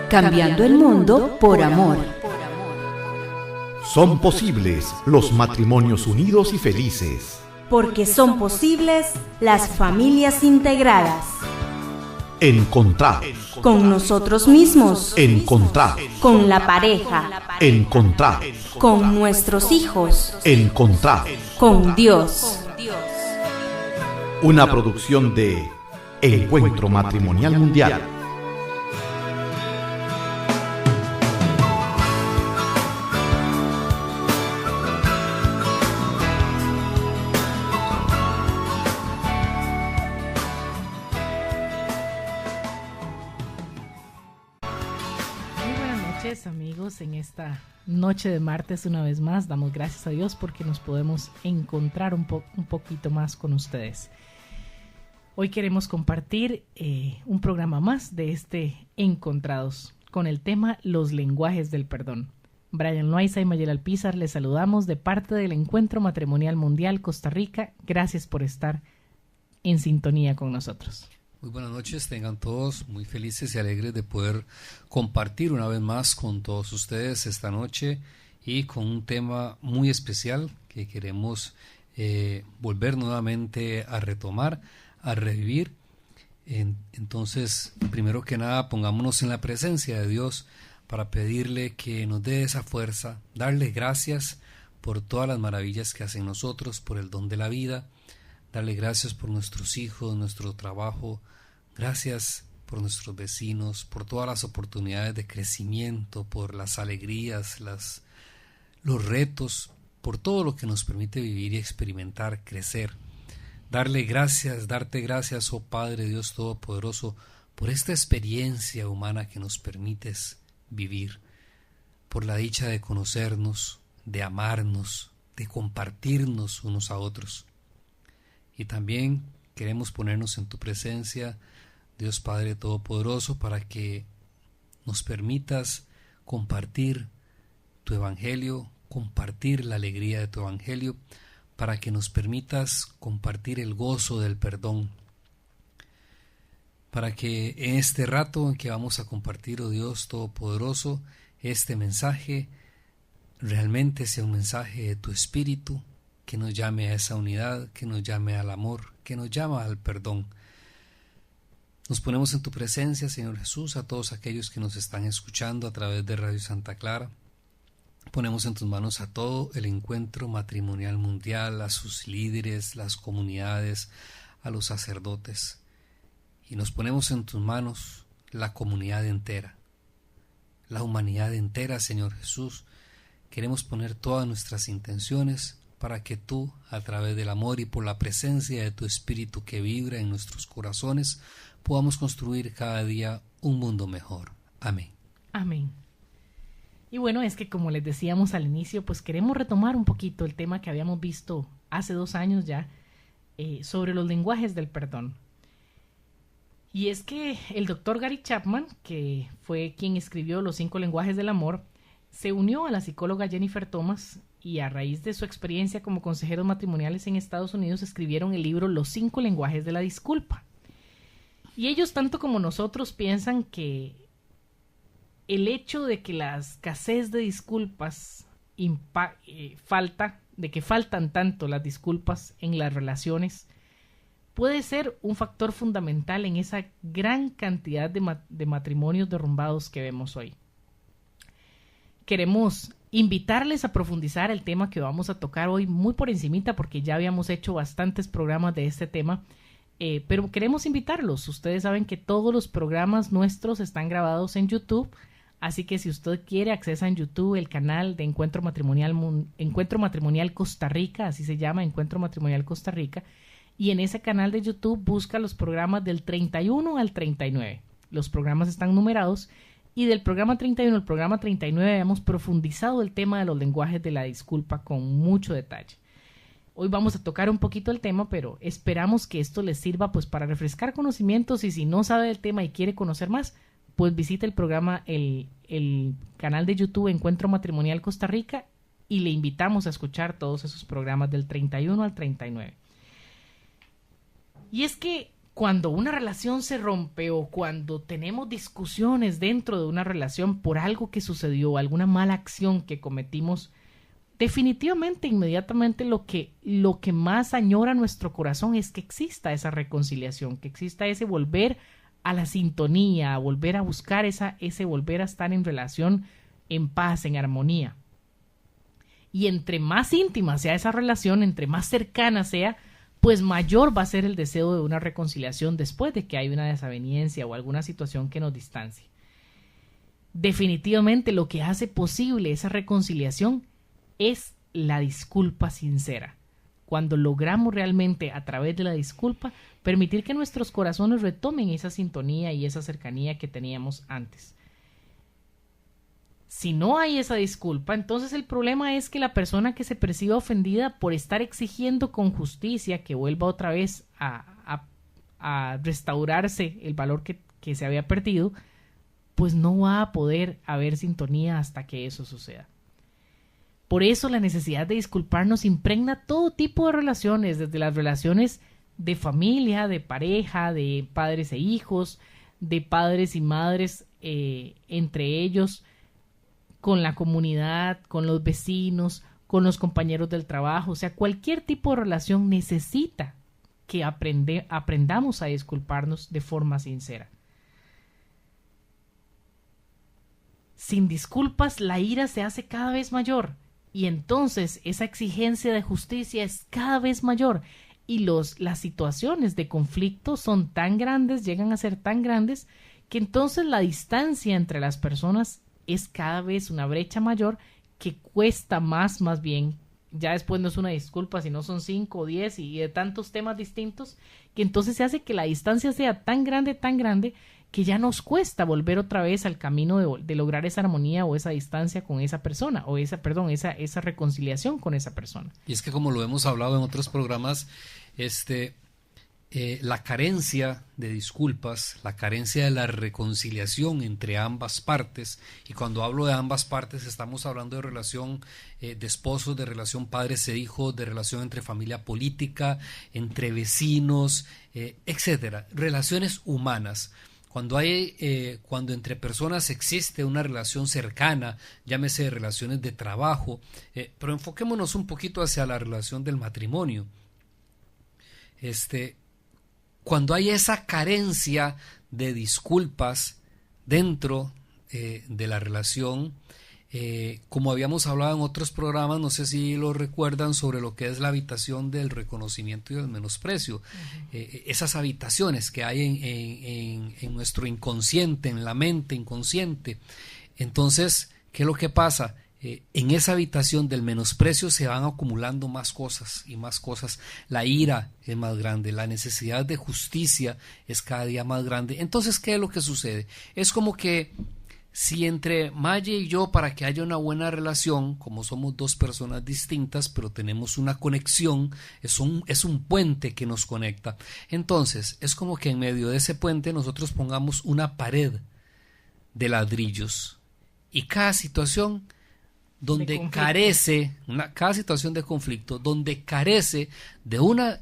cambiando el mundo por amor. Son posibles los matrimonios unidos y felices. Porque son posibles las familias integradas. Encontrar. Con nosotros mismos. Encontrar. Con la pareja. Encontrar. Con nuestros hijos. Encontrar. Con Dios. Una producción de Encuentro Matrimonial Mundial. Amigos, en esta noche de martes una vez más damos gracias a Dios porque nos podemos encontrar un poquito más con ustedes. Hoy queremos compartir un programa más de este Encontrados con el tema Los lenguajes del perdón. Brian Loaiza y Mayela Alpizar les saludamos de parte del Encuentro Matrimonial Mundial Costa Rica. Gracias por estar en sintonía con nosotros. Muy buenas noches, tengan todos muy felices y alegres de poder compartir una vez más con todos ustedes esta noche y con un tema muy especial que queremos volver nuevamente a retomar, a revivir. Entonces, primero que nada, pongámonos en la presencia de Dios para pedirle que nos dé esa fuerza, darle gracias por todas las maravillas que hace en nosotros, por el don de la vida. Darle gracias por nuestros hijos, nuestro trabajo, gracias por nuestros vecinos, por todas las oportunidades de crecimiento, por las alegrías, los retos, por todo lo que nos permite vivir y experimentar, crecer. Darle gracias, darte gracias, oh Padre Dios Todopoderoso, por esta experiencia humana que nos permites vivir, por la dicha de conocernos, de amarnos, de compartirnos unos a otros. Y también queremos ponernos en tu presencia, Dios Padre Todopoderoso, para que nos permitas compartir tu Evangelio, compartir la alegría de tu Evangelio, para que nos permitas compartir el gozo del perdón, para que en este rato en que vamos a compartir, oh Dios Todopoderoso, este mensaje realmente sea un mensaje de tu Espíritu, que nos llame a esa unidad, que nos llame al amor, que nos llama al perdón. Nos ponemos en tu presencia, Señor Jesús, a todos aquellos que nos están escuchando a través de Radio Santa Clara. Ponemos en tus manos a todo el Encuentro Matrimonial Mundial, a sus líderes, las comunidades, a los sacerdotes. Y nos ponemos en tus manos la comunidad entera, la humanidad entera, Señor Jesús. Queremos poner todas nuestras intenciones para que tú, a través del amor y por la presencia de tu Espíritu que vibra en nuestros corazones, podamos construir cada día un mundo mejor. Amén. Amén. Y bueno, es que como les decíamos al inicio, pues queremos retomar un poquito el tema que habíamos visto hace 2 años ya, sobre los lenguajes del perdón. Y es que el doctor Gary Chapman, que fue quien escribió Los 5 lenguajes del amor, se unió a la psicóloga Jennifer Thomas y a raíz de su experiencia como consejeros matrimoniales en Estados Unidos escribieron el libro Los 5 lenguajes de la disculpa. Y ellos, tanto como nosotros, piensan que el hecho de que la escasez de disculpas faltan tanto las disculpas en las relaciones puede ser un factor fundamental en esa gran cantidad de matrimonios derrumbados que vemos hoy. Queremos invitarles a profundizar el tema que vamos a tocar hoy muy por encimita porque ya habíamos hecho bastantes programas de este tema, pero queremos invitarlos. Ustedes saben que todos los programas nuestros están grabados en YouTube, así que si usted quiere accesa en YouTube el canal de Encuentro Matrimonial Costa Rica, así se llama, Encuentro Matrimonial Costa Rica, y en ese canal de YouTube busca los programas del 31 al 39. Los programas están numerados. Y del programa 31 al programa 39 hemos profundizado el tema de los lenguajes de la disculpa con mucho detalle. Hoy vamos a tocar un poquito el tema, pero esperamos que esto les sirva pues para refrescar conocimientos y si no sabe del tema y quiere conocer más, pues visite el programa, el canal de YouTube Encuentro Matrimonial Costa Rica y le invitamos a escuchar todos esos programas del 31 al 39. Y es que cuando una relación se rompe o cuando tenemos discusiones dentro de una relación por algo que sucedió, alguna mala acción que cometimos, definitivamente, inmediatamente lo que más añora nuestro corazón es que exista esa reconciliación, que exista ese volver a la sintonía, a volver a buscar ese volver a estar en relación, en paz, en armonía. Y entre más íntima sea esa relación, entre más cercana sea, pues mayor va a ser el deseo de una reconciliación después de que hay una desaveniencia o alguna situación que nos distancie. Definitivamente lo que hace posible esa reconciliación es la disculpa sincera. Cuando logramos realmente a través de la disculpa permitir que nuestros corazones retomen esa sintonía y esa cercanía que teníamos antes. Si no hay esa disculpa, entonces el problema es que la persona que se perciba ofendida por estar exigiendo con justicia que vuelva otra vez a restaurarse el valor que se había perdido, pues no va a poder haber sintonía hasta que eso suceda. Por eso la necesidad de disculparnos impregna todo tipo de relaciones, desde las relaciones de familia, de pareja, de padres e hijos, de padres y madres entre ellos, con la comunidad, con los vecinos, con los compañeros del trabajo. O sea, cualquier tipo de relación necesita que aprendamos a disculparnos de forma sincera. Sin disculpas, la ira se hace cada vez mayor y entonces esa exigencia de justicia es cada vez mayor y las situaciones de conflicto son tan grandes, llegan a ser tan grandes, que entonces la distancia entre las personas es cada vez una brecha mayor que cuesta más bien. Ya después no es una disculpa, sino son 5 o 10 y de tantos temas distintos, que entonces se hace que la distancia sea tan grande, que ya nos cuesta volver otra vez al camino de lograr esa armonía o esa distancia con esa persona, o esa reconciliación con esa persona. Y es que, como lo hemos hablado en otros programas, la carencia de disculpas, la carencia de la reconciliación entre ambas partes, y cuando hablo de ambas partes estamos hablando de relación de esposos, de relación padres e hijos, de relación entre familia política, entre vecinos, etcétera, relaciones humanas. Cuando entre personas existe una relación cercana, llámese relaciones de trabajo, pero enfoquémonos un poquito hacia la relación del matrimonio. Cuando hay esa carencia de disculpas dentro de la relación, como habíamos hablado en otros programas, no sé si lo recuerdan, sobre lo que es la habitación del reconocimiento y del menosprecio. Esas habitaciones que hay en nuestro inconsciente, en la mente inconsciente. Entonces, ¿qué es lo que pasa? En esa habitación del menosprecio se van acumulando más cosas y más cosas. La ira es más grande, la necesidad de justicia es cada día más grande. Entonces, ¿qué es lo que sucede? Es como que si entre Maye y yo, para que haya una buena relación, como somos dos personas distintas pero tenemos una conexión, es un puente que nos conecta. Entonces es como que en medio de ese puente nosotros pongamos una pared de ladrillos, y cada situación donde cada situación de conflicto donde carece de una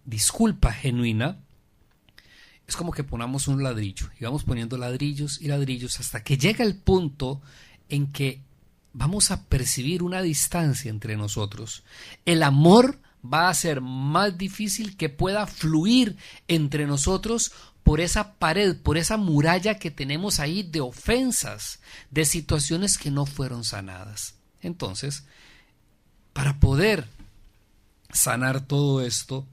disculpa genuina, es como que ponamos un ladrillo y vamos poniendo ladrillos y ladrillos hasta que llega el punto en que vamos a percibir una distancia entre nosotros. El amor va a ser más difícil que pueda fluir entre nosotros por esa pared, por esa muralla que tenemos ahí de ofensas, de situaciones que no fueron sanadas. Entonces, para poder sanar todo esto,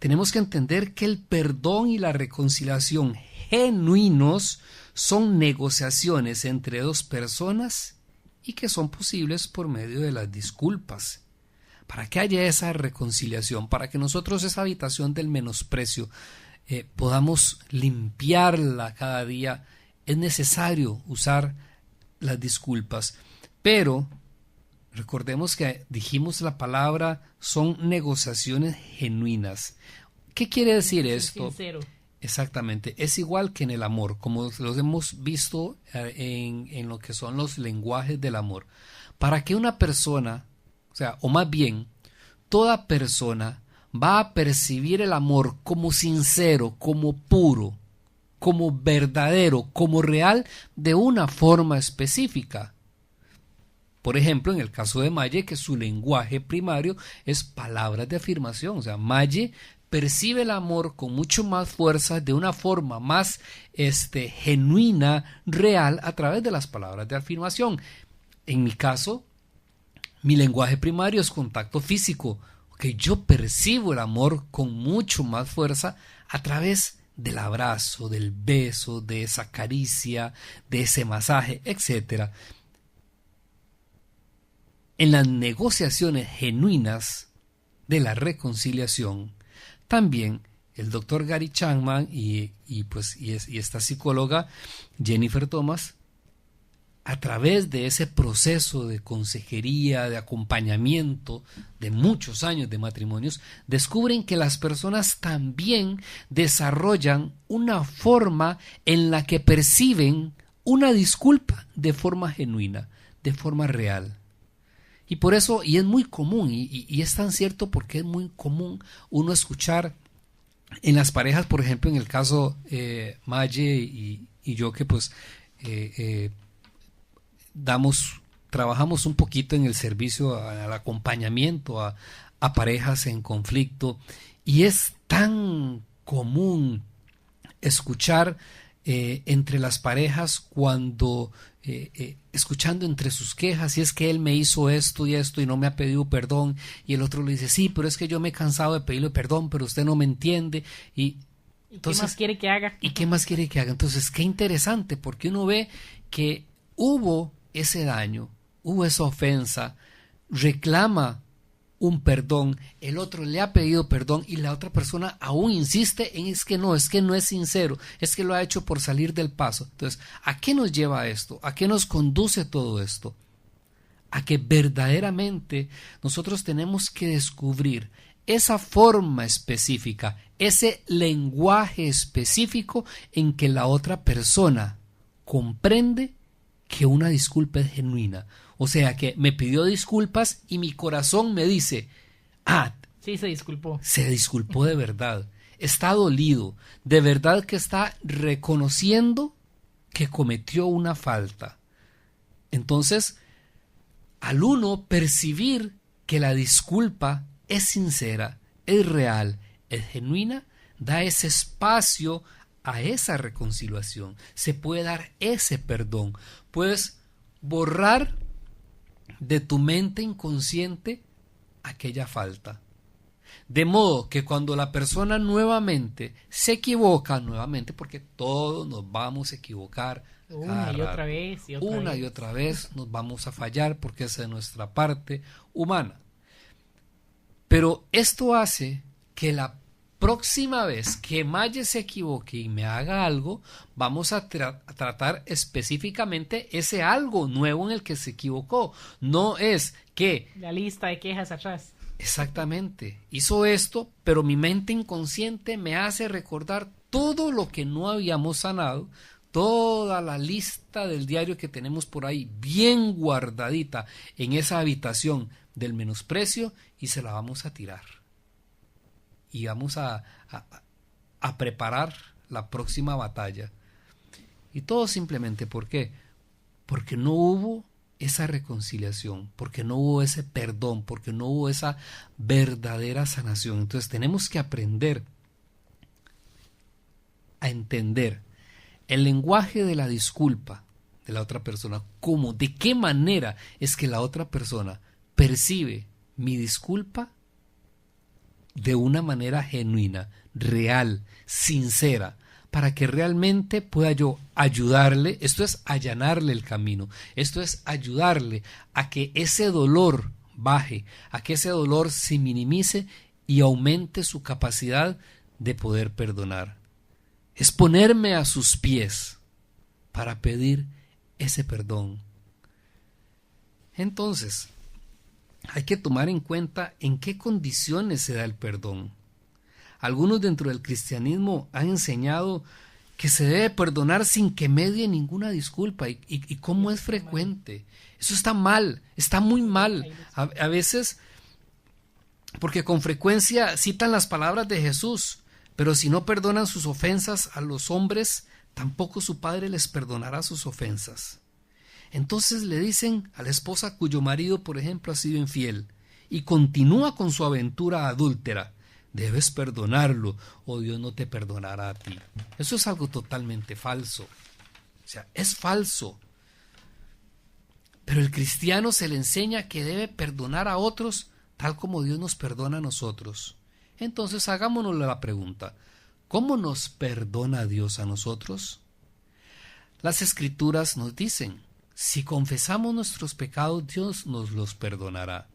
tenemos que entender que el perdón y la reconciliación genuinos son negociaciones entre dos personas y que son posibles por medio de las disculpas. Para que haya esa reconciliación, para que nosotros esa habitación del menosprecio podamos limpiarla cada día, es necesario usar las disculpas. Pero recordemos que dijimos la palabra, son negociaciones genuinas. ¿Qué quiere decir esto? Sincero. Exactamente, es igual que en el amor, como los hemos visto en lo que son los lenguajes del amor. Para que una persona, o más bien, toda persona va a percibir el amor como sincero, como puro, como verdadero, como real, de una forma específica. Por ejemplo, en el caso de Maye, que su lenguaje primario es palabras de afirmación. O sea, Maye percibe el amor con mucho más fuerza, de una forma más genuina, real, a través de las palabras de afirmación. En mi caso, mi lenguaje primario es contacto físico. Okay, yo percibo el amor con mucho más fuerza a través del abrazo, del beso, de esa caricia, de ese masaje, etc. En las negociaciones genuinas de la reconciliación, también el doctor Gary Chapman y esta psicóloga Jennifer Thomas, a través de ese proceso de consejería, de acompañamiento de muchos años de matrimonios, descubren que las personas también desarrollan una forma en la que perciben una disculpa de forma genuina, de forma real. Y por eso, y es muy común, y es tan cierto porque es muy común uno escuchar en las parejas, por ejemplo, en el caso Maye y yo, que pues trabajamos un poquito en el servicio al acompañamiento a parejas en conflicto, y es tan común escuchar entre las parejas cuando escuchando entre sus quejas, y es que él me hizo esto y no me ha pedido perdón, y el otro le dice, sí, pero es que yo me he cansado de pedirle perdón, pero usted no me entiende, y entonces, ¿qué más quiere que haga? ¿Y qué más quiere que haga? Entonces, qué interesante, porque uno ve que hubo ese daño, hubo esa ofensa, reclama un perdón, el otro le ha pedido perdón y la otra persona aún insiste en es que no es sincero, es que lo ha hecho por salir del paso. Entonces, ¿a qué nos lleva esto? ¿A qué nos conduce todo esto? A que verdaderamente nosotros tenemos que descubrir esa forma específica, ese lenguaje específico en que la otra persona comprende que una disculpa es genuina. O sea, que me pidió disculpas y mi corazón me dice, sí, se disculpó. Se disculpó de verdad, está dolido, de verdad que está reconociendo que cometió una falta. Entonces, al uno percibir que la disculpa es sincera, es real, es genuina, da ese espacio a esa reconciliación, se puede dar ese perdón, puedes borrar de tu mente inconsciente aquella falta, de modo que cuando la persona nuevamente se equivoca, porque todos nos vamos a equivocar una y otra vez nos vamos a fallar, porque esa es nuestra parte humana, pero esto hace que la próxima vez que Maye se equivoque y me haga algo, vamos a tratar específicamente ese algo nuevo en el que se equivocó. No es que la lista de quejas atrás. Exactamente. Hizo esto, pero mi mente inconsciente me hace recordar todo lo que no habíamos sanado, toda la lista del diario que tenemos por ahí bien guardadita en esa habitación del menosprecio, y se la vamos a tirar. Y vamos a preparar la próxima batalla. Y todo simplemente, ¿por qué? Porque no hubo esa reconciliación, porque no hubo ese perdón, porque no hubo esa verdadera sanación. Entonces tenemos que aprender a entender el lenguaje de la disculpa de la otra persona, cómo, de qué manera es que la otra persona percibe mi disculpa de una manera genuina, real, sincera, para que realmente pueda yo ayudarle. Esto es allanarle el camino, esto es ayudarle a que ese dolor baje, a que ese dolor se minimice y aumente su capacidad de poder perdonar. Es ponerme a sus pies para pedir ese perdón. Entonces, hay que tomar en cuenta en qué condiciones se da el perdón. Algunos dentro del cristianismo han enseñado que se debe perdonar sin que medie ninguna disculpa. ¿Y cómo es frecuente? Eso está mal, está muy mal. A veces porque con frecuencia citan las palabras de Jesús, pero si no perdonan sus ofensas a los hombres, tampoco su Padre les perdonará sus ofensas. Entonces le dicen a la esposa cuyo marido, por ejemplo, ha sido infiel y continúa con su aventura adúltera: debes perdonarlo o Dios no te perdonará a ti. Eso es algo totalmente falso. O sea, es falso. Pero el cristiano se le enseña que debe perdonar a otros tal como Dios nos perdona a nosotros. Entonces hagámonos la pregunta: ¿cómo nos perdona Dios a nosotros? Las Escrituras nos dicen: si confesamos nuestros pecados, Dios nos los perdonará.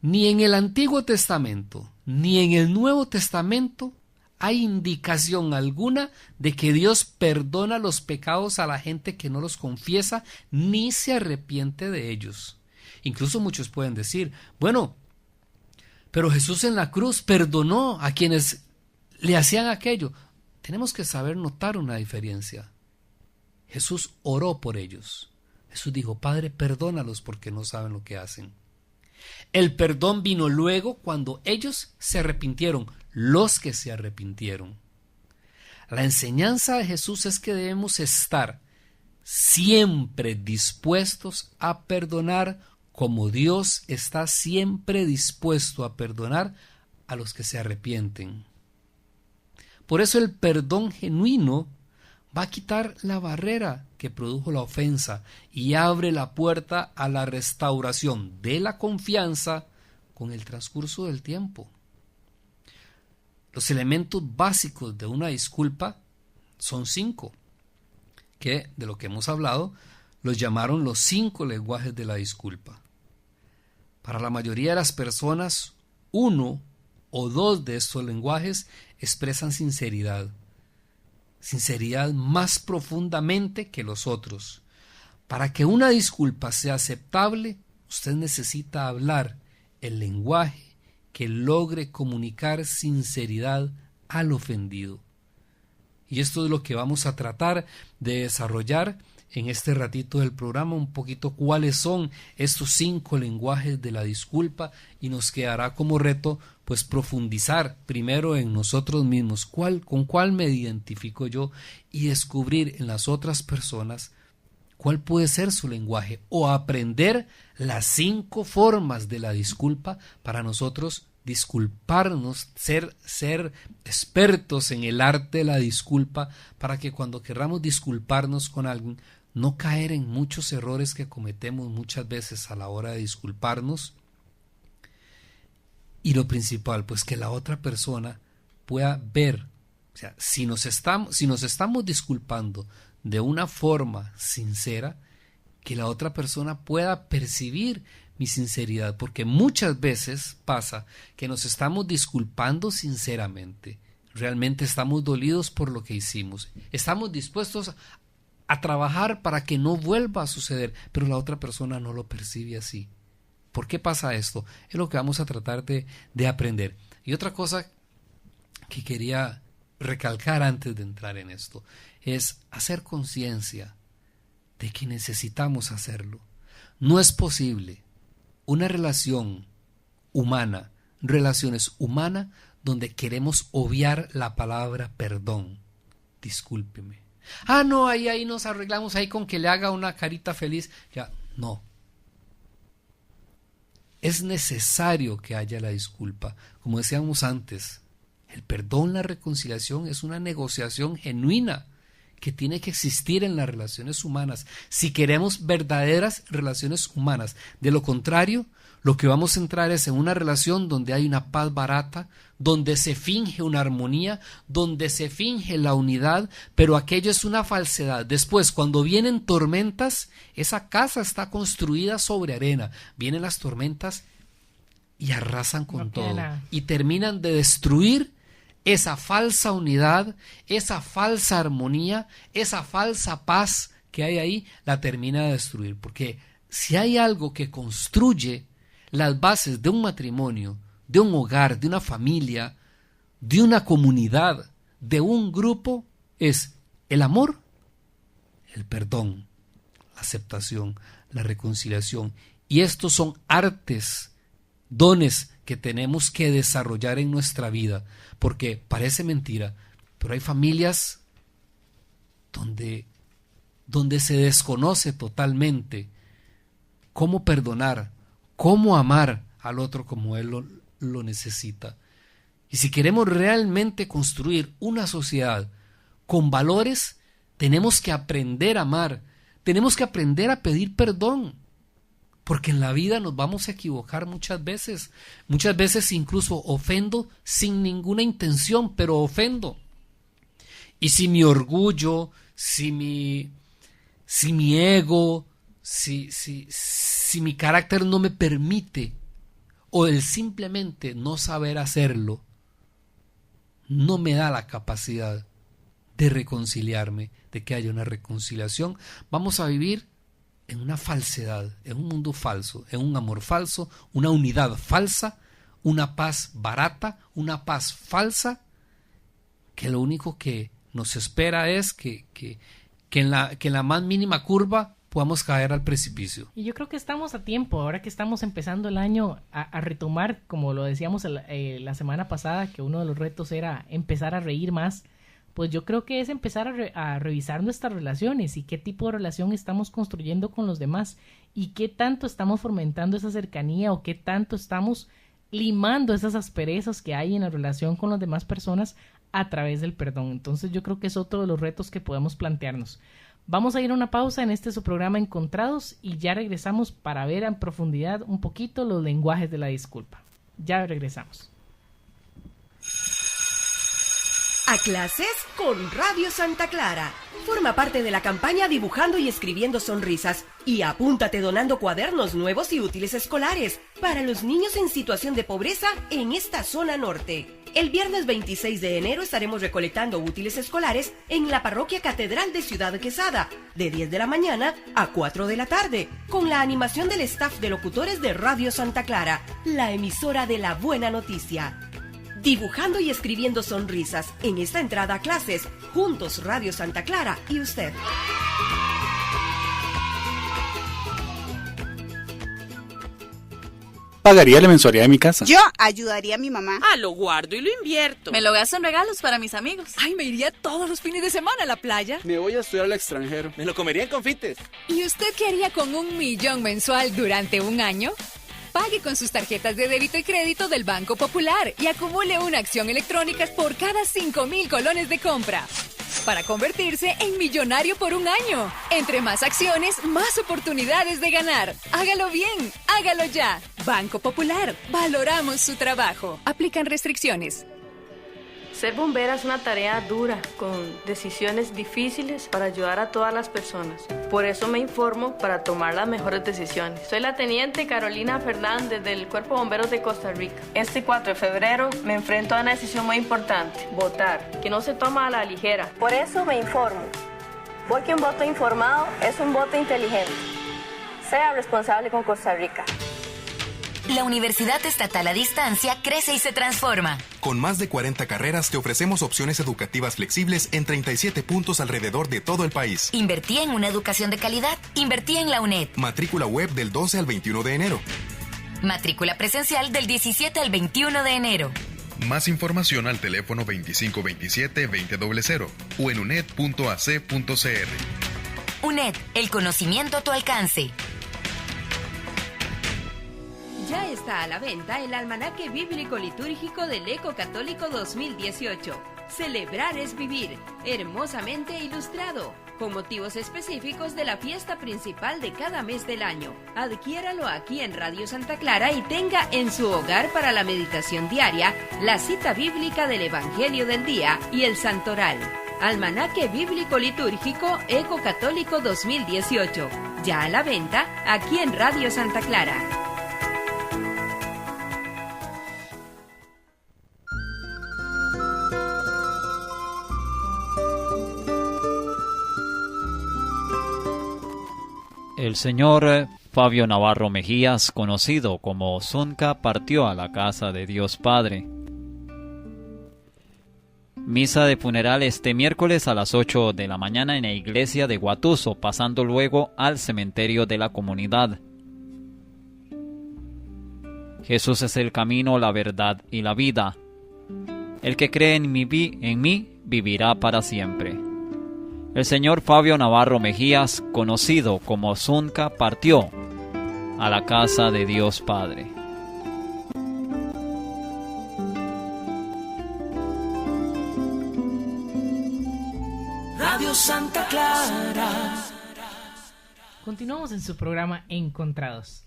Ni en el Antiguo Testamento ni en el Nuevo Testamento hay indicación alguna de que Dios perdona los pecados a la gente que no los confiesa ni se arrepiente de ellos. Incluso muchos pueden decir: bueno, pero Jesús en la cruz perdonó a quienes le hacían aquello. Tenemos que saber notar una diferencia. Jesús oró por ellos. Jesús dijo: Padre, perdónalos porque no saben lo que hacen. El perdón vino luego cuando ellos se arrepintieron, los que se arrepintieron. La enseñanza de Jesús es que debemos estar siempre dispuestos a perdonar, como Dios está siempre dispuesto a perdonar a los que se arrepienten. Por eso el perdón genuino va a quitar la barrera que produjo la ofensa y abre la puerta a la restauración de la confianza con el transcurso del tiempo. Los elementos básicos de una disculpa son 5, que de lo que hemos hablado los llamaron los 5 lenguajes de la disculpa. Para la mayoría de las personas, 1 o 2 de estos lenguajes expresan sinceridad más profundamente que los otros. Para que una disculpa sea aceptable, usted necesita hablar el lenguaje que logre comunicar sinceridad al ofendido. Y esto es lo que vamos a tratar de desarrollar en este ratito del programa, un poquito cuáles son estos 5 lenguajes de la disculpa, y nos quedará como reto pues profundizar primero en nosotros mismos, con cuál me identifico yo, y descubrir en las otras personas cuál puede ser su lenguaje, o aprender las 5 formas de la disculpa para nosotros disculparnos, ser expertos en el arte de la disculpa, para que cuando querramos disculparnos con alguien, no caer en muchos errores que cometemos muchas veces a la hora de disculparnos. Y lo principal, pues que la otra persona pueda ver, o sea, si nos estamos disculpando de una forma sincera, que la otra persona pueda percibir mi sinceridad, porque muchas veces pasa que nos estamos disculpando sinceramente, realmente estamos dolidos por lo que hicimos, estamos dispuestos a trabajar para que no vuelva a suceder, pero la otra persona no lo percibe así. ¿Por qué pasa esto? Es lo que vamos a tratar de aprender. Y otra cosa que quería recalcar antes de entrar en esto es hacer conciencia de que necesitamos hacerlo. No es posible una relaciones humanas donde queremos obviar la palabra perdón. Discúlpeme. Ah, no, ahí nos arreglamos ahí con que le haga una carita feliz. Ya, no. Es necesario que haya la disculpa. Como decíamos antes, el perdón, la reconciliación es una negociación genuina que tiene que existir en las relaciones humanas, si queremos verdaderas relaciones humanas. De lo contrario, lo que vamos a entrar es en una relación donde hay una paz barata, donde se finge una armonía, donde se finge la unidad, pero aquello es una falsedad. Después, cuando vienen tormentas, esa casa está construida sobre arena. Vienen las tormentas y arrasan con todo y terminan de destruir esa falsa unidad, esa falsa armonía, esa falsa paz que hay ahí, la termina de destruir. Porque si hay algo que construye las bases de un matrimonio, de un hogar, de una familia, de una comunidad, de un grupo, es el amor, el perdón, la aceptación, la reconciliación. Y estos son artes dones que tenemos que desarrollar en nuestra vida, porque parece mentira, pero hay familias donde se desconoce totalmente cómo perdonar, cómo amar al otro como él lo necesita. Y si queremos realmente construir una sociedad con valores, tenemos que aprender a amar, tenemos que aprender a pedir perdón, porque en la vida nos vamos a equivocar muchas veces incluso ofendo sin ninguna intención, pero ofendo. Y si mi orgullo, si mi ego, si mi carácter no me permite, o el simplemente no saber hacerlo, no me da la capacidad de reconciliarme, de que haya una reconciliación, vamos a vivir en una falsedad, en un mundo falso, en un amor falso, una unidad falsa, una paz barata, una paz falsa, que lo único que nos espera es que en la más mínima curva podamos caer al precipicio. Y yo creo que estamos a tiempo, ahora que estamos empezando el año, a retomar, como lo decíamos la semana pasada, que uno de los retos era empezar a reír más. Pues yo creo que es empezar a revisar nuestras relaciones y qué tipo de relación estamos construyendo con los demás y qué tanto estamos fomentando esa cercanía o qué tanto estamos limando esas asperezas que hay en la relación con las demás personas a través del perdón. Entonces yo creo que es otro de los retos que podemos plantearnos. Vamos a ir a una pausa en su programa Encontrados y ya regresamos para ver en profundidad un poquito los lenguajes de la disculpa. Ya regresamos. A clases con Radio Santa Clara. Forma parte de la campaña Dibujando y Escribiendo Sonrisas y apúntate donando cuadernos nuevos y útiles escolares para los niños en situación de pobreza en esta zona norte. El viernes 26 de enero estaremos recolectando útiles escolares en la Parroquia Catedral de Ciudad Quesada, de 10 de la mañana a 4 de la tarde, con la animación del staff de locutores de Radio Santa Clara, la emisora de la buena noticia. Dibujando y Escribiendo Sonrisas, en esta entrada a clases, juntos Radio Santa Clara y usted. Pagaría la mensualidad de mi casa. Yo ayudaría a mi mamá. Lo guardo y lo invierto. Me lo gasto en regalos para mis amigos. Ay, me iría todos los fines de semana a la playa. Me voy a estudiar al extranjero. Me lo comería en confites. ¿Y usted qué haría con 1 millón mensual durante un año? Pague con sus tarjetas de débito y crédito del Banco Popular y acumule una acción electrónica por cada 5,000 colones de compra para convertirse en millonario por un año. Entre más acciones, más oportunidades de ganar. Hágalo bien, hágalo ya. Banco Popular, valoramos su trabajo. Aplican restricciones. Ser bombera es una tarea dura, con decisiones difíciles para ayudar a todas las personas. Por eso me informo para tomar las mejores decisiones. Soy la teniente Carolina Fernández del Cuerpo de Bomberos de Costa Rica. Este 4 de febrero me enfrento a una decisión muy importante, votar, que no se toma a la ligera. Por eso me informo, porque un voto informado es un voto inteligente. Sea responsable con Costa Rica. La Universidad Estatal a Distancia crece y se transforma. Con más de 40 carreras te ofrecemos opciones educativas flexibles en 37 puntos alrededor de todo el país. Invertí en una educación de calidad. Invertí en la UNED. Matrícula web del 12 al 21 de enero. Matrícula presencial del 17 al 21 de enero. Más información al teléfono 2527-2000 o en uned.ac.cr. UNED, el conocimiento a tu alcance. Ya está a la venta el Almanaque Bíblico Litúrgico del Eco Católico 2018. Celebrar es vivir, hermosamente ilustrado, con motivos específicos de la fiesta principal de cada mes del año. Adquiéralo aquí en Radio Santa Clara y tenga en su hogar para la meditación diaria, la cita bíblica del Evangelio del Día y el Santoral. Almanaque Bíblico Litúrgico Eco Católico 2018. Ya a la venta aquí en Radio Santa Clara. El señor Fabio Navarro Mejías, conocido como Zunca, partió a la casa de Dios Padre. Misa de funeral este miércoles a las 8 de la mañana en la iglesia de Guatuso, pasando luego al cementerio de la comunidad. Jesús es el camino, la verdad y la vida. El que cree en mí vivirá para siempre. El señor Fabio Navarro Mejías, conocido como Zunca, partió a la casa de Dios Padre. Radio Santa Clara. Continuamos en su programa Encontrados.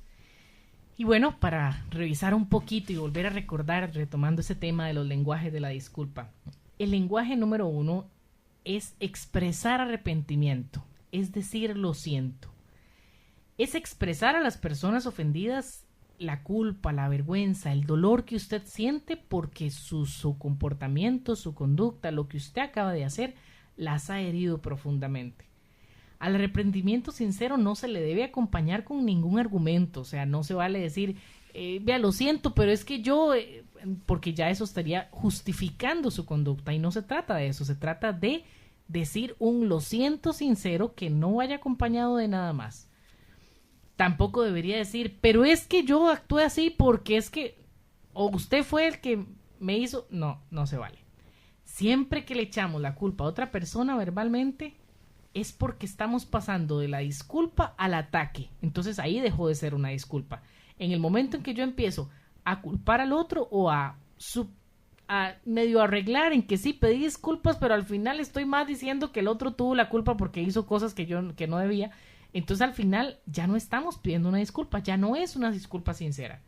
Y bueno, para revisar un poquito y volver a recordar, retomando ese tema de los lenguajes de la disculpa. El lenguaje número 1 es expresar arrepentimiento, es decir, lo siento. Es expresar a las personas ofendidas la culpa, la vergüenza, el dolor que usted siente porque su comportamiento, su conducta, lo que usted acaba de hacer, las ha herido profundamente. Al arrepentimiento sincero no se le debe acompañar con ningún argumento, o sea, no se vale decir, vea, lo siento, pero es que yo, porque ya eso estaría justificando su conducta, y no se trata de eso, se trata de decir un lo siento sincero que no vaya acompañado de nada más. Tampoco debería decir, pero es que yo actué así porque es que, o usted fue el que me hizo, no se vale. Siempre que le echamos la culpa a otra persona verbalmente, es porque estamos pasando de la disculpa al ataque. Entonces ahí dejó de ser una disculpa. En el momento en que yo empiezo a culpar al otro o a medio arreglar en que sí pedí disculpas, pero al final estoy más diciendo que el otro tuvo la culpa porque hizo cosas que no debía, entonces al final ya no estamos pidiendo una disculpa, ya no es una disculpa sincera.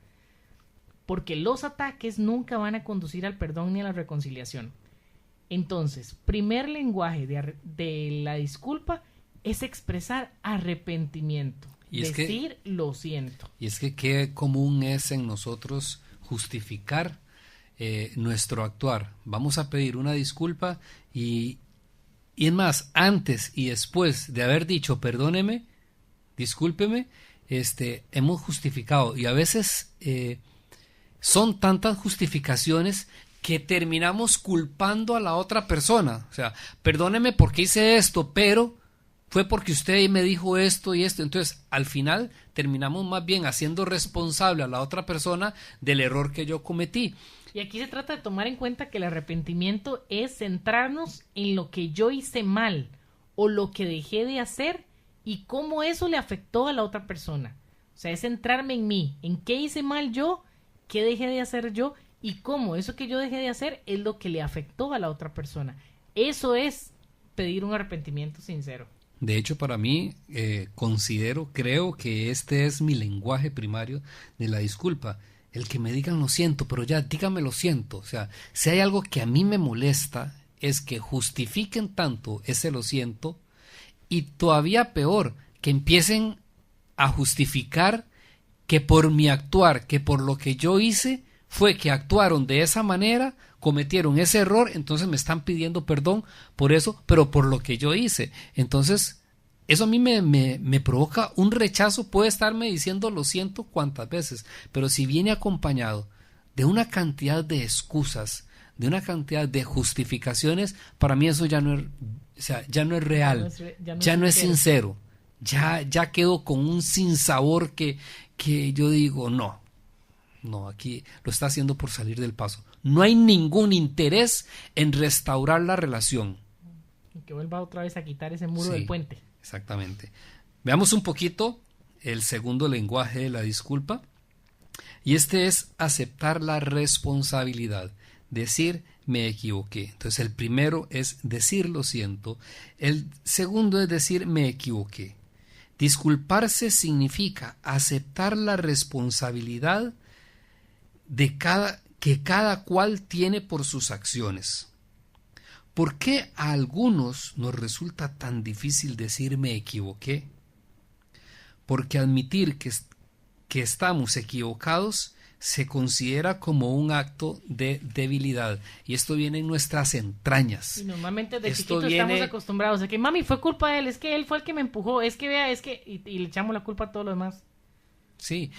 Porque los ataques nunca van a conducir al perdón ni a la reconciliación. Entonces, primer lenguaje de la disculpa es expresar arrepentimiento, y decir lo siento. Y es que qué común es en nosotros justificar nuestro actuar. Vamos a pedir una disculpa y es más, antes y después de haber dicho perdóneme, discúlpeme, hemos justificado, y a veces son tantas justificaciones que terminamos culpando a la otra persona. O sea, perdóneme porque hice esto, pero fue porque usted me dijo esto y esto. Entonces, al final, terminamos más bien haciendo responsable a la otra persona del error que yo cometí. Y aquí se trata de tomar en cuenta que el arrepentimiento es centrarnos en lo que yo hice mal o lo que dejé de hacer y cómo eso le afectó a la otra persona. O sea, es centrarme en mí, en qué hice mal yo, qué dejé de hacer yo, y cómo eso que yo dejé de hacer es lo que le afectó a la otra persona. Eso es pedir un arrepentimiento sincero. De hecho, para mí, creo que este es mi lenguaje primario de la disculpa. El que me digan lo siento, pero ya dígame lo siento. O sea, si hay algo que a mí me molesta, es que justifiquen tanto ese lo siento, y todavía peor, que empiecen a justificar que por mi actuar, que por lo que yo hice, fue que actuaron de esa manera, cometieron ese error, entonces me están pidiendo perdón por eso, pero por lo que yo hice. Entonces, eso a mí me provoca un rechazo. Puede estarme diciendo lo siento cuantas veces, pero si viene acompañado de una cantidad de excusas, de una cantidad de justificaciones, para mí eso ya no es, o sea, ya no es real, ya no es sincero, ya quedo con un sinsabor que yo digo, no, aquí lo está haciendo por salir del paso. No hay ningún interés en restaurar la relación. Que vuelva otra vez a quitar ese muro del puente. Exactamente. Veamos un poquito el segundo lenguaje de la disculpa. Y es aceptar la responsabilidad. Decir, me equivoqué. Entonces el primero es decir lo siento. El segundo es decir, me equivoqué. Disculparse significa aceptar la responsabilidad que cada cual tiene por sus acciones. ¿Por qué a algunos nos resulta tan difícil decir me equivoqué? Porque admitir que estamos equivocados se considera como un acto de debilidad, y esto viene en nuestras entrañas. Y normalmente de chiquitos estamos acostumbrados a que mami, fue culpa de él, es que él fue el que me empujó, es que vea, es que y le echamos la culpa a todo lo demás. Sí,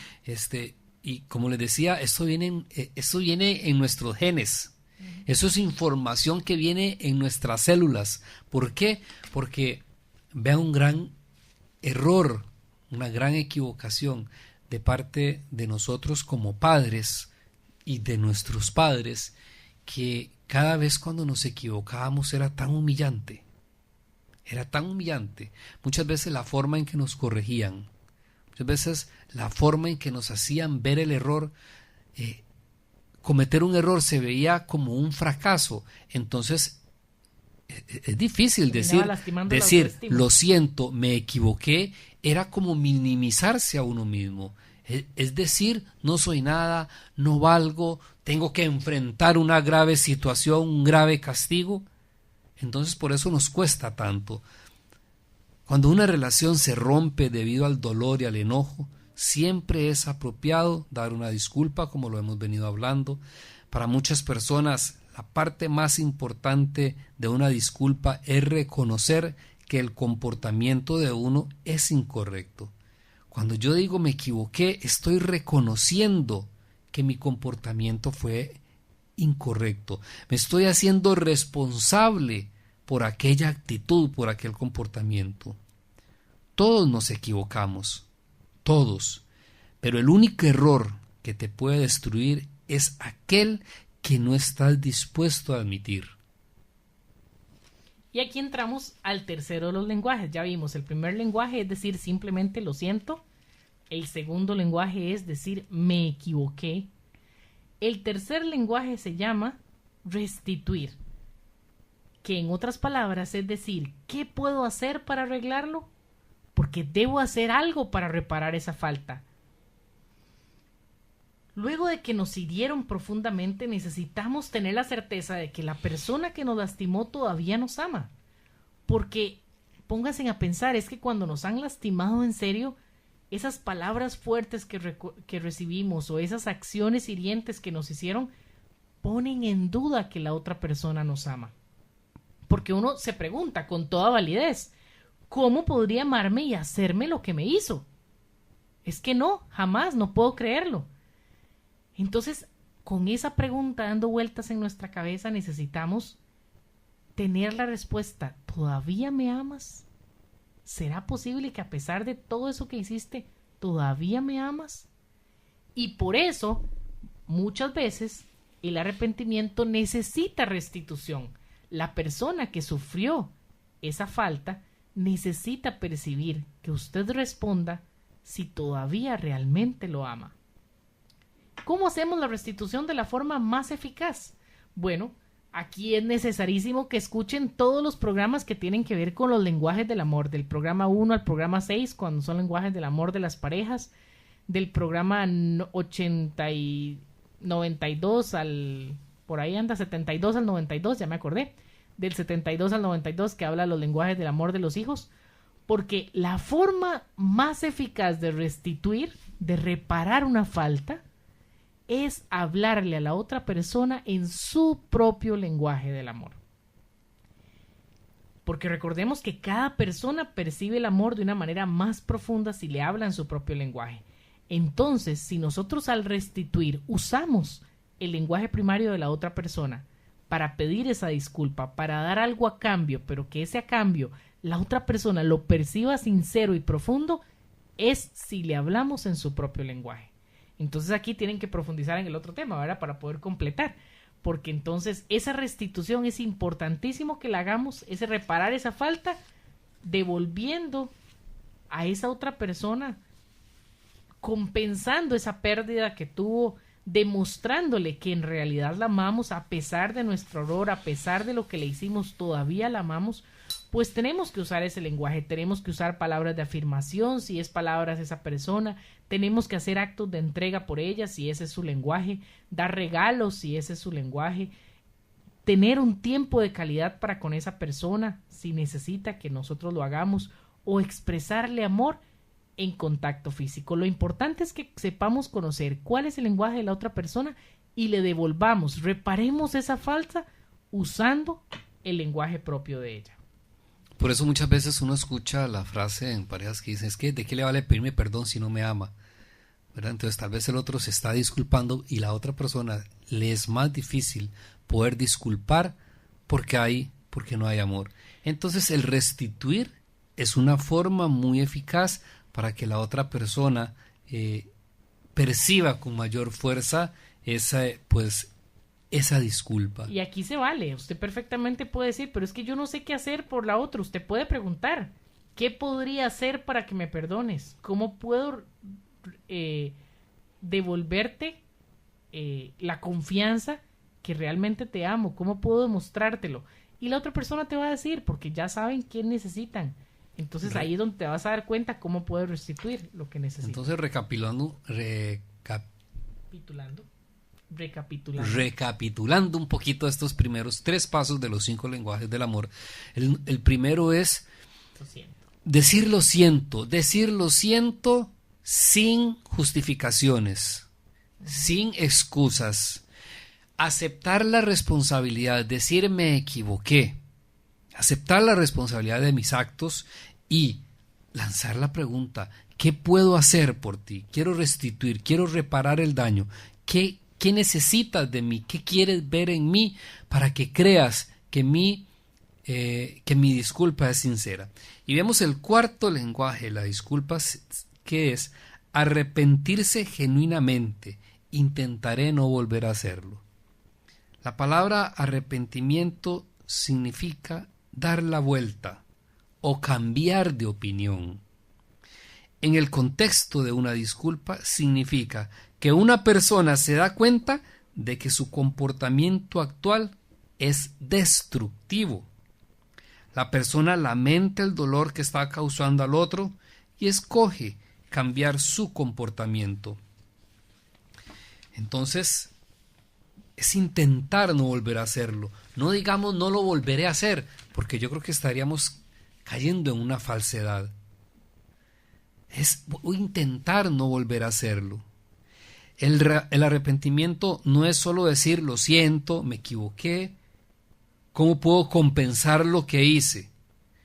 y como les decía, esto viene en nuestros genes. Eso es información que viene en nuestras células. ¿Por qué? Porque vean un gran error, una gran equivocación. de parte de nosotros como padres y de nuestros padres, que cada vez cuando nos equivocábamos era tan humillante. Muchas veces la forma en que nos corregían, muchas veces la forma en que nos hacían ver el error, cometer un error se veía como un fracaso. Entonces es difícil decir lo siento, me equivoqué, era como minimizarse a uno mismo. Es decir, no soy nada, no valgo, tengo que enfrentar una grave situación, un grave castigo. Entonces por eso nos cuesta tanto. Cuando una relación se rompe debido al dolor y al enojo, siempre es apropiado dar una disculpa, como lo hemos venido hablando. Para muchas personas, la parte más importante de una disculpa es reconocer que el comportamiento de uno es incorrecto. Cuando yo digo me equivoqué, estoy reconociendo que mi comportamiento fue incorrecto. Me estoy haciendo responsable por aquella actitud, por aquel comportamiento. Todos nos equivocamos, todos, pero el único error que te puede destruir es aquel que no estás dispuesto a admitir. Y aquí entramos al tercero de los lenguajes. Ya vimos, el primer lenguaje es decir simplemente lo siento. El segundo lenguaje es decir me equivoqué. El tercer lenguaje se llama restituir, que en otras palabras es decir, ¿qué puedo hacer para arreglarlo? Porque debo hacer algo para reparar esa falta. Luego de que nos hirieron profundamente, necesitamos tener la certeza de que la persona que nos lastimó todavía nos ama. Porque, pónganse a pensar, es que cuando nos han lastimado en serio, esas palabras fuertes que recibimos o esas acciones hirientes que nos hicieron, ponen en duda que la otra persona nos ama. Porque uno se pregunta con toda validez, ¿cómo podría amarme y hacerme lo que me hizo? Es que no, jamás, no puedo creerlo. Entonces, con esa pregunta dando vueltas en nuestra cabeza, necesitamos tener la respuesta, ¿todavía me amas? ¿Será posible que a pesar de todo eso que hiciste, todavía me amas? Y por eso, muchas veces, el arrepentimiento necesita restitución. La persona que sufrió esa falta necesita percibir que usted responda si todavía realmente lo ama. ¿Cómo hacemos la restitución de la forma más eficaz? Bueno, aquí es necesarísimo que escuchen todos los programas que tienen que ver con los lenguajes del amor, del programa 1 al programa 6, cuando son lenguajes del amor de las parejas, del programa 92 al, por ahí anda, 72 al 92, ya me acordé, del 72 al 92 que habla de los lenguajes del amor de los hijos, porque la forma más eficaz de restituir, de reparar una falta, es hablarle a la otra persona en su propio lenguaje del amor. Porque recordemos que cada persona percibe el amor de una manera más profunda si le habla en su propio lenguaje. Entonces, si nosotros al restituir usamos el lenguaje primario de la otra persona para pedir esa disculpa, para dar algo a cambio, pero que ese a cambio la otra persona lo perciba sincero y profundo, es si le hablamos en su propio lenguaje. Entonces aquí tienen que profundizar en el otro tema, ¿verdad? Para poder completar. Porque entonces esa restitución es importantísimo que la hagamos, ese reparar esa falta, devolviendo a esa otra persona, compensando esa pérdida que tuvo, demostrándole que en realidad la amamos a pesar de nuestro error, a pesar de lo que le hicimos, todavía la amamos. Pues tenemos que usar ese lenguaje, tenemos que usar palabras de afirmación, si es palabras de esa persona, tenemos que hacer actos de entrega por ella, si ese es su lenguaje, dar regalos, si ese es su lenguaje, tener un tiempo de calidad para con esa persona, si necesita que nosotros lo hagamos, o expresarle amor en contacto físico. Lo importante es que sepamos conocer cuál es el lenguaje de la otra persona y le devolvamos, reparemos esa falta usando el lenguaje propio de ella. Por eso muchas veces uno escucha la frase en parejas que dicen, es que ¿de qué le vale pedirme perdón si no me ama? ¿Verdad? Entonces tal vez el otro se está disculpando y la otra persona le es más difícil poder disculpar porque no hay amor. Entonces el restituir es una forma muy eficaz para que la otra persona perciba con mayor fuerza esa disculpa. Y aquí se vale, usted perfectamente puede decir, pero es que yo no sé qué hacer por la otra. Usted puede preguntar, ¿qué podría hacer para que me perdones? ¿Cómo puedo devolverte la confianza que realmente te amo? ¿Cómo puedo demostrártelo? Y la otra persona te va a decir, porque ya saben qué necesitan. Entonces ahí es donde te vas a dar cuenta cómo puedes restituir lo que necesitas. Entonces recapitulando un poquito estos primeros 3 pasos de los 5 lenguajes del amor. El primero es decir lo siento sin justificaciones, sin excusas, aceptar la responsabilidad, decir me equivoqué, aceptar la responsabilidad de mis actos y lanzar la pregunta, ¿qué puedo hacer por ti? Quiero restituir, quiero reparar el daño. ¿Qué necesitas de mí? ¿Qué quieres ver en mí para que creas que mi disculpa es sincera? Y vemos el cuarto lenguaje, la disculpa, que es arrepentirse genuinamente. Intentaré no volver a hacerlo. La palabra arrepentimiento significa dar la vuelta o cambiar de opinión. En el contexto de una disculpa significa que una persona se da cuenta de que su comportamiento actual es destructivo. La persona lamenta el dolor que está causando al otro y escoge cambiar su comportamiento. Entonces, es intentar no volver a hacerlo. No digamos no lo volveré a hacer, porque yo creo que estaríamos cayendo en una falsedad. Es intentar no volver a hacerlo. El arrepentimiento no es solo decir lo siento, me equivoqué, ¿cómo puedo compensar lo que hice?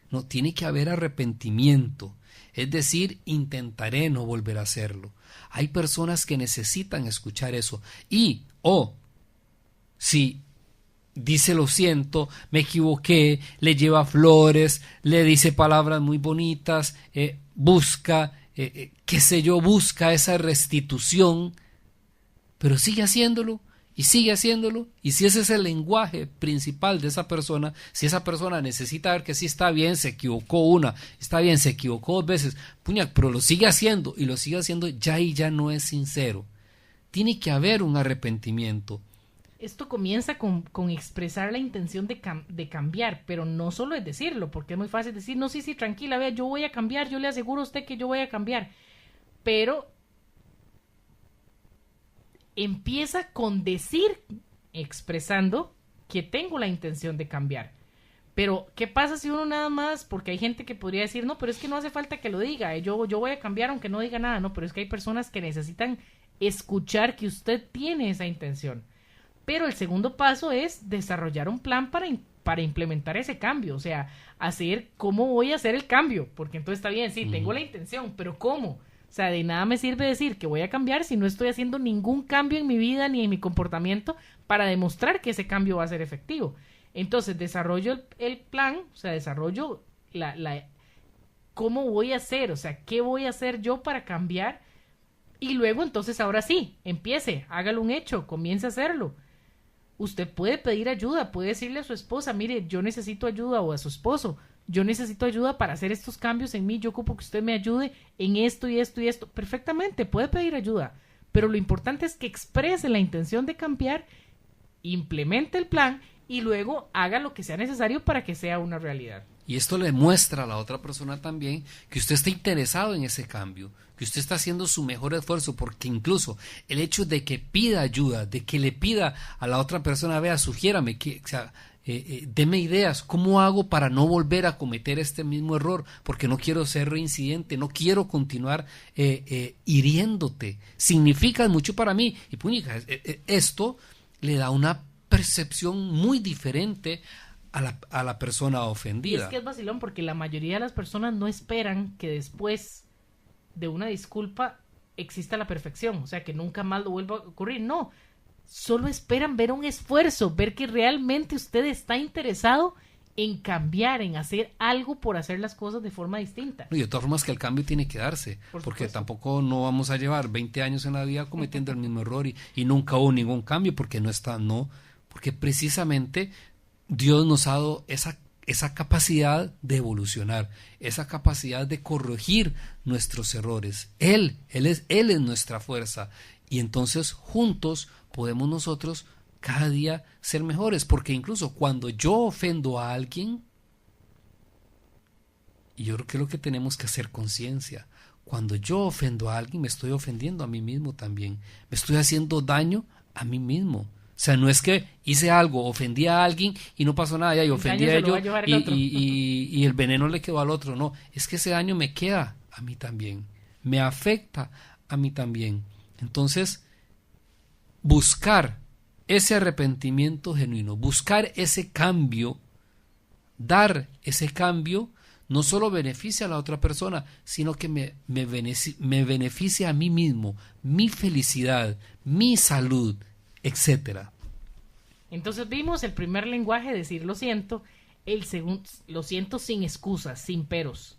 No, tiene que haber arrepentimiento, es decir, intentaré no volver a hacerlo. Hay personas que necesitan escuchar eso si dice lo siento, me equivoqué, le lleva flores, le dice palabras muy bonitas, busca esa restitución, pero sigue haciéndolo, y si ese es el lenguaje principal de esa persona, si esa persona necesita ver que sí está bien, se equivocó se equivocó 2 veces, pero lo sigue haciendo, ya no es sincero. Tiene que haber un arrepentimiento. Esto comienza con expresar la intención de cambiar, pero no solo es decirlo, porque es muy fácil decir, no, sí, tranquila, vea, yo voy a cambiar, yo le aseguro a usted que yo voy a cambiar, pero empieza con decir, expresando que tengo la intención de cambiar. Pero, ¿qué pasa si uno nada más, porque hay gente que podría decir, no, pero es que no hace falta que lo diga, yo voy a cambiar aunque no diga nada, no, pero es que hay personas que necesitan escuchar que usted tiene esa intención. Pero el segundo paso es desarrollar un plan para implementar ese cambio, o sea, hacer cómo voy a hacer el cambio, porque entonces está bien, sí, tengo la intención, pero ¿cómo? O sea, de nada me sirve decir que voy a cambiar si no estoy haciendo ningún cambio en mi vida ni en mi comportamiento para demostrar que ese cambio va a ser efectivo. Entonces, desarrollo el plan, o sea, desarrollo cómo voy a hacer, o sea, qué voy a hacer yo para cambiar, y luego entonces ahora sí, empiece, hágalo un hecho, comience a hacerlo. Usted puede pedir ayuda, puede decirle a su esposa, mire, yo necesito ayuda, o a su esposo, yo necesito ayuda para hacer estos cambios en mí, yo ocupo que usted me ayude en esto y esto y esto. Perfectamente, puede pedir ayuda, pero lo importante es que exprese la intención de cambiar, implemente el plan y luego haga lo que sea necesario para que sea una realidad. Y esto le muestra a la otra persona también que usted está interesado en ese cambio, que usted está haciendo su mejor esfuerzo, porque incluso el hecho de que pida ayuda, de que le pida a la otra persona, vea, sugiérame, deme ideas, ¿cómo hago para no volver a cometer este mismo error? Porque no quiero ser reincidente, no quiero continuar hiriéndote. Significa mucho para mí. Y puñica, esto le da una percepción muy diferente a la persona ofendida. Y es que es vacilón, porque la mayoría de las personas no esperan que después de una disculpa exista la perfección, o sea, que nunca más lo vuelva a ocurrir. No, solo esperan ver un esfuerzo, ver que realmente usted está interesado en cambiar, en hacer algo por hacer las cosas de forma distinta. Y de todas formas que el cambio tiene que darse, porque tampoco no vamos a llevar 20 años en la vida cometiendo el mismo error y nunca hubo ningún cambio, porque porque precisamente Dios nos ha dado esa capacidad de evolucionar, esa capacidad de corregir nuestros errores. Él es nuestra fuerza, y entonces juntos podemos nosotros cada día ser mejores, porque incluso cuando yo ofendo a alguien, y yo creo que es lo que tenemos que hacer conciencia, cuando yo ofendo a alguien me estoy ofendiendo a mí mismo también, me estoy haciendo daño a mí mismo. O sea, no es que hice algo, ofendí a alguien y no pasó nada, y ofendí a ellos y el veneno le quedó al otro. No, es que ese daño me queda a mí también, me afecta a mí también. Entonces, buscar ese arrepentimiento genuino, buscar ese cambio, dar ese cambio, no solo beneficia a la otra persona, sino que me beneficia a mí mismo, mi felicidad, mi salud, etcétera. Entonces vimos el primer lenguaje, decir lo siento, el segundo, lo siento sin excusas, sin peros.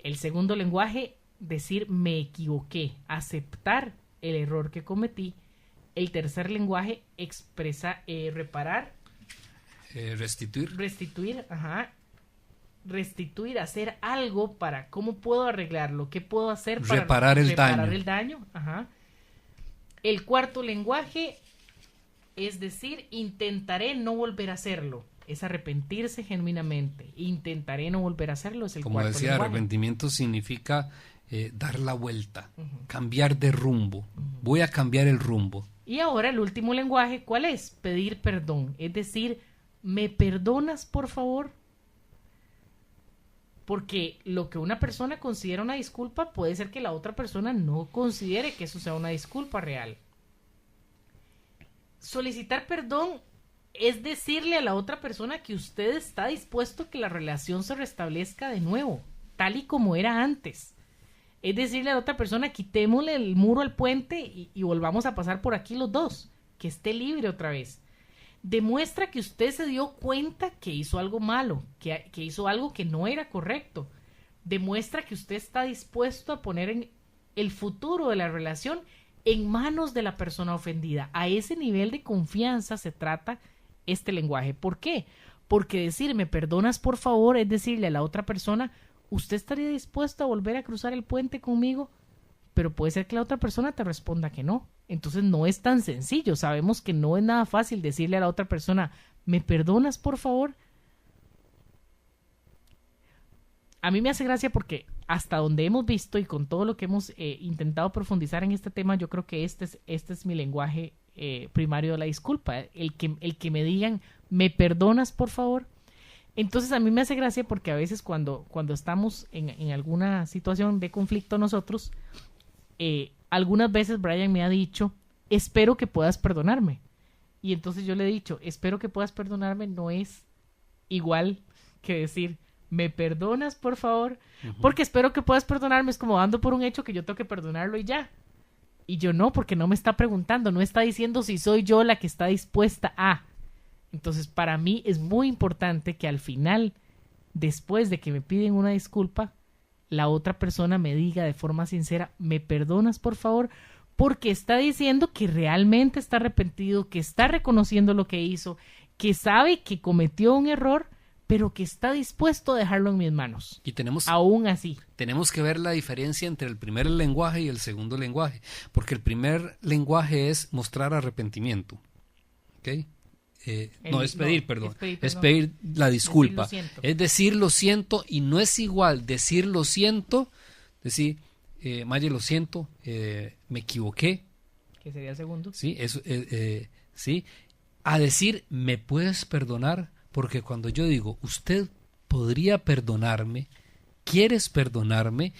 El segundo lenguaje, decir me equivoqué, aceptar el error que cometí. El tercer lenguaje, reparar. Restituir, restituir, hacer algo para, ¿cómo puedo arreglarlo? ¿Qué puedo hacer para reparar el daño? El cuarto lenguaje es decir, intentaré no volver a hacerlo. Es arrepentirse genuinamente. Intentaré no volver a hacerlo, es el cuarto lenguaje. Como decía, arrepentimiento significa dar la vuelta, cambiar de rumbo. Voy a cambiar el rumbo. Y ahora el último lenguaje, ¿cuál es? Pedir perdón. Es decir, ¿me perdonas, por favor? Porque lo que una persona considera una disculpa puede ser que la otra persona no considere que eso sea una disculpa real. Solicitar perdón es decirle a la otra persona que usted está dispuesto a que la relación se restablezca de nuevo, tal y como era antes. Es decirle a la otra persona, quitémosle el muro al puente y volvamos a pasar por aquí los dos, que esté libre otra vez. Demuestra que usted se dio cuenta que hizo algo malo, que hizo algo que no era correcto. Demuestra que usted está dispuesto a poner el futuro de la relación en manos de la persona ofendida. A ese nivel de confianza se trata este lenguaje. ¿Por qué? Porque decir, ¿me perdonas, por favor? Es decirle a la otra persona, ¿usted estaría dispuesto a volver a cruzar el puente conmigo? Pero puede ser que la otra persona te responda que no. Entonces no es tan sencillo. Sabemos que no es nada fácil decirle a la otra persona, ¿me perdonas, por favor? A mí me hace gracia porque hasta donde hemos visto y con todo lo que hemos intentado profundizar en este tema, yo creo que este es mi lenguaje primario de la disculpa. El que me digan, ¿me perdonas, por favor? Entonces a mí me hace gracia porque a veces cuando estamos en alguna situación de conflicto nosotros, algunas veces Brian me ha dicho, espero que puedas perdonarme. Y entonces yo le he dicho, espero que puedas perdonarme no es igual que decir, ¿me perdonas, por favor? Porque espero que puedas perdonarme es como dando por un hecho que yo tengo que perdonarlo y ya. Y yo no, porque no me está preguntando, no está diciendo si soy yo la que está dispuesta a. Entonces, para mí es muy importante que al final, después de que me piden una disculpa, la otra persona me diga de forma sincera, ¿me perdonas, por favor? Porque está diciendo que realmente está arrepentido, que está reconociendo lo que hizo, que sabe que cometió un error, pero que está dispuesto a dejarlo en mis manos. Y aún así. Tenemos que ver la diferencia entre el primer lenguaje y el segundo lenguaje, porque el primer lenguaje es mostrar arrepentimiento. ¿Ok? Es pedir la disculpa. Es decir lo siento, y no es igual decir lo siento, decir, Maye, lo siento, me equivoqué. Que sería el segundo. Sí, eso, sí. A decir, ¿me puedes perdonar? Porque cuando yo digo, usted podría perdonarme, ¿quieres perdonarme?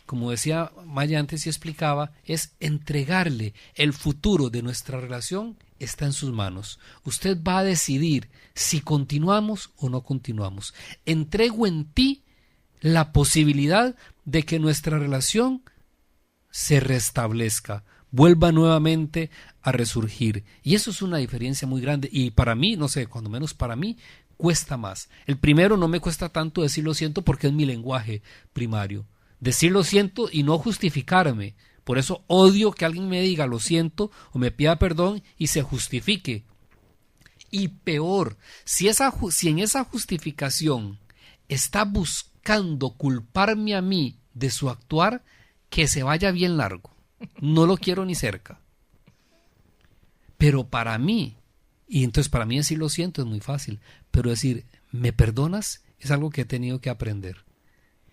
Como decía Maya antes y explicaba, es entregarle el futuro de nuestra relación. Está en sus manos. Usted va a decidir si continuamos o no continuamos. Entrego en ti la posibilidad de que nuestra relación se restablezca, vuelva nuevamente a resurgir. Y eso es una diferencia muy grande. Y para mí, no sé, cuando menos para mí, cuesta más. El primero no me cuesta tanto decir lo siento porque es mi lenguaje primario. Decir lo siento y no justificarme. Por eso odio que alguien me diga lo siento o me pida perdón y se justifique. Y peor, si en esa justificación está buscando culparme a mí de su actuar, que se vaya bien largo. No lo quiero ni cerca. Pero para mí, y entonces para mí decir lo siento es muy fácil, pero decir ¿me perdonas? Es algo que he tenido que aprender.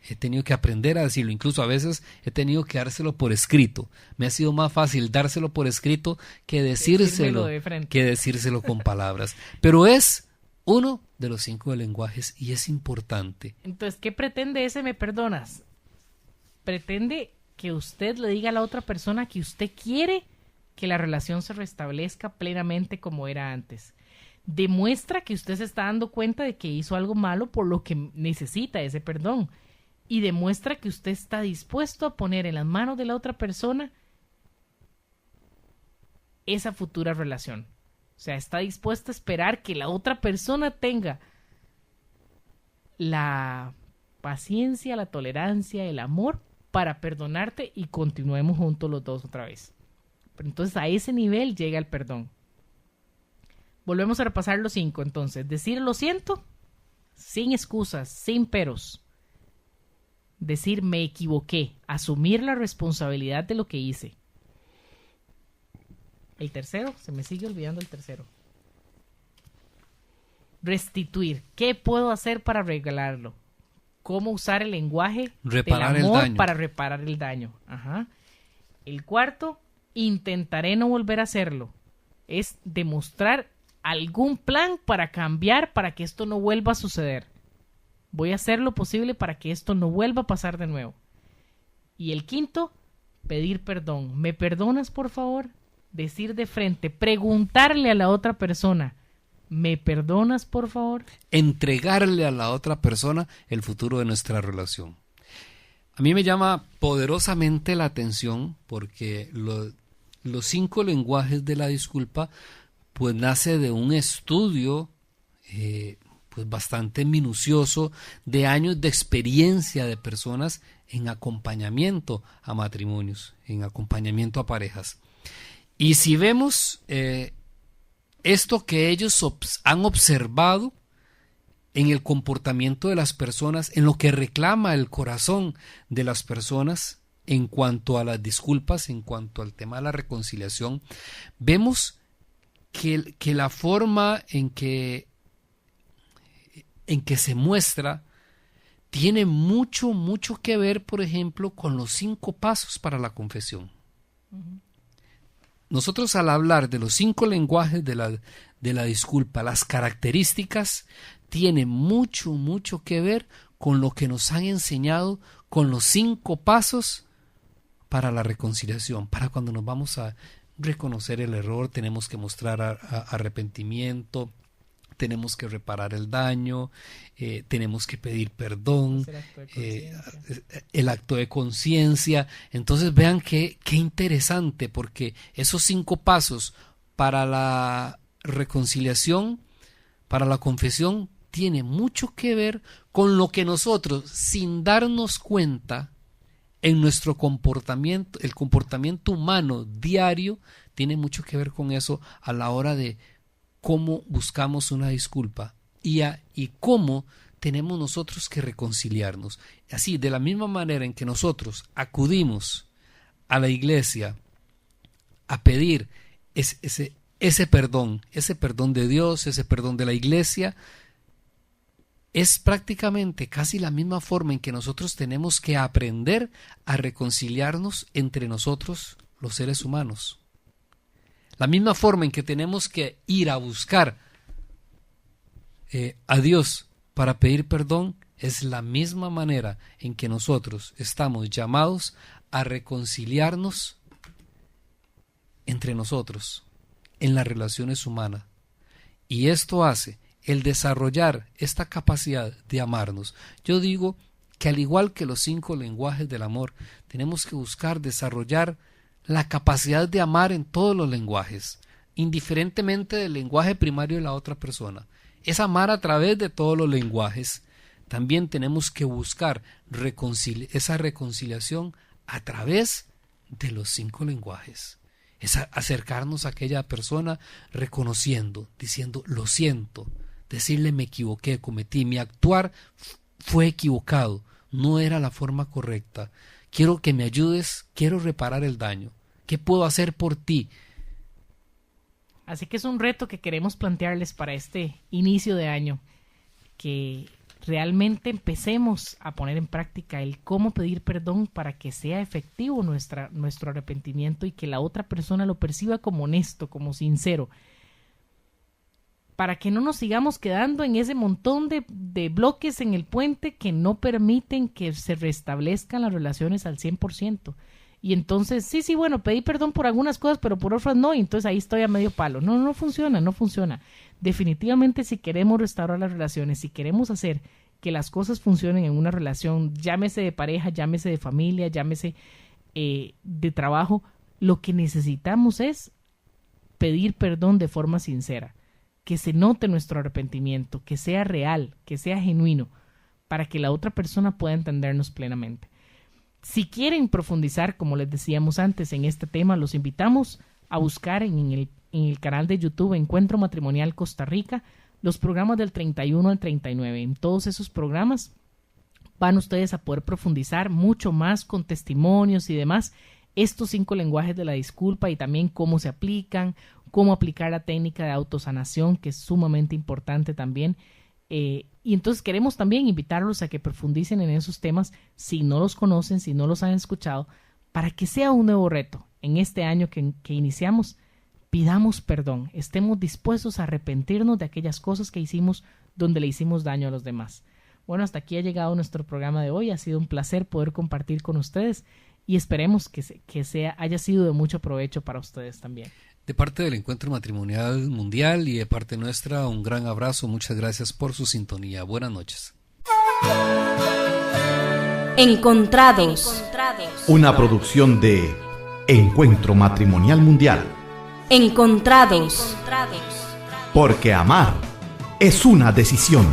He tenido que aprender a decirlo, incluso a veces he tenido que dárselo por escrito. Me ha sido más fácil dárselo por escrito que decírselo con palabras. Pero es uno de los 5 lenguajes y es importante. Entonces, ¿qué pretende ese me perdonas? Pretende que usted le diga a la otra persona que usted quiere que la relación se restablezca plenamente como era antes. Demuestra que usted se está dando cuenta de que hizo algo malo por lo que necesita ese perdón. Y demuestra que usted está dispuesto a poner en las manos de la otra persona esa futura relación. O sea, está dispuesto a esperar que la otra persona tenga la paciencia, la tolerancia, el amor para perdonarte y continuemos juntos los dos otra vez. Pero entonces a ese nivel llega el perdón. Volvemos a repasar los 5 entonces. Decir lo siento sin excusas, sin peros. Decir me equivoqué, asumir la responsabilidad de lo que hice. El tercero, se me sigue olvidando el tercero. Restituir. ¿Qué puedo hacer para regalarlo? ¿Cómo usar el lenguaje reparar del amor el daño. Para reparar el daño? Ajá. El cuarto, intentaré no volver a hacerlo. Es demostrar algún plan para cambiar, para que esto no vuelva a suceder. Voy a hacer lo posible para que esto no vuelva a pasar de nuevo. Y el quinto, pedir perdón. ¿Me perdonas, por favor? Decir de frente, preguntarle a la otra persona, ¿me perdonas, por favor? Entregarle a la otra persona el futuro de nuestra relación. A mí me llama poderosamente la atención porque los 5 lenguajes de la disculpa pues nace de un estudio pues bastante minucioso de años de experiencia de personas en acompañamiento a matrimonios, en acompañamiento a parejas. Y si vemos esto que ellos han observado en el comportamiento de las personas, en lo que reclama el corazón de las personas en cuanto a las disculpas, en cuanto al tema de la reconciliación, vemos que la forma en que se muestra tiene mucho que ver, por ejemplo, con los 5 pasos para la confesión. Uh-huh. Nosotros al hablar de los 5 lenguajes de la disculpa, las características tienen mucho que ver con lo que nos han enseñado, con los 5 pasos para la reconciliación, para cuando nos vamos a reconocer el error, tenemos que mostrar arrepentimiento, tenemos que reparar el daño, tenemos que pedir perdón, el acto de conciencia. Entonces vean qué interesante, porque esos 5 pasos para la reconciliación, para la confesión, tiene mucho que ver con lo que nosotros, sin darnos cuenta, en nuestro comportamiento, el comportamiento humano diario, tiene mucho que ver con eso a la hora de cómo buscamos una disculpa y cómo tenemos nosotros que reconciliarnos. Así, de la misma manera en que nosotros acudimos a la iglesia a pedir ese perdón de Dios, ese perdón de la iglesia, es prácticamente casi la misma forma en que nosotros tenemos que aprender a reconciliarnos entre nosotros, los seres humanos. La misma forma en que tenemos que ir a buscar a Dios para pedir perdón es la misma manera en que nosotros estamos llamados a reconciliarnos entre nosotros en las relaciones humanas. Y esto hace el desarrollar esta capacidad de amarnos. Yo digo que al igual que los 5 lenguajes del amor, tenemos que buscar desarrollar la capacidad de amar en todos los lenguajes, indiferentemente del lenguaje primario de la otra persona. es amar a través de todos los lenguajes. También tenemos que buscar esa reconciliación a través de los 5 lenguajes. Es acercarnos a aquella persona reconociendo, diciendo lo siento, decirle me equivoqué, mi actuar fue equivocado, no era la forma correcta, quiero que me ayudes, quiero reparar el daño, ¿qué puedo hacer por ti? Así que es un reto que queremos plantearles para este inicio de año, que realmente empecemos a poner en práctica el cómo pedir perdón para que sea efectivo nuestro arrepentimiento y que la otra persona lo perciba como honesto, como sincero, para que no nos sigamos quedando en ese montón de bloques en el puente que no permiten que se restablezcan las relaciones al 100%. Y entonces, sí, bueno, pedí perdón por algunas cosas, pero por otras no, y entonces ahí estoy a medio palo. No funciona. Definitivamente, si queremos restaurar las relaciones, si queremos hacer que las cosas funcionen en una relación, llámese de pareja, llámese de familia, llámese de trabajo, lo que necesitamos es pedir perdón de forma sincera, que se note nuestro arrepentimiento, que sea real, que sea genuino, para que la otra persona pueda entendernos plenamente. Si quieren profundizar, como les decíamos antes, en este tema, los invitamos a buscar en el canal de YouTube Encuentro Matrimonial Costa Rica los programas del 31 al 39. En todos esos programas van ustedes a poder profundizar mucho más con testimonios y demás estos 5 lenguajes de la disculpa y también cómo se aplican, cómo aplicar la técnica de autosanación, que es sumamente importante también. Y entonces queremos también invitarlos a que profundicen en esos temas si no los conocen, si no los han escuchado, para que sea un nuevo reto en este año que iniciamos. Pidamos perdón, estemos dispuestos a arrepentirnos de aquellas cosas que hicimos donde le hicimos daño a los demás. Bueno, hasta aquí ha llegado nuestro programa de hoy. Ha sido un placer poder compartir con ustedes y esperemos que haya sido de mucho provecho para ustedes también. De parte del Encuentro Matrimonial Mundial y de parte nuestra, un gran abrazo. Muchas gracias por su sintonía. Buenas noches. Encontrados. Una producción de Encuentro Matrimonial Mundial. Encontrados. Porque amar es una decisión.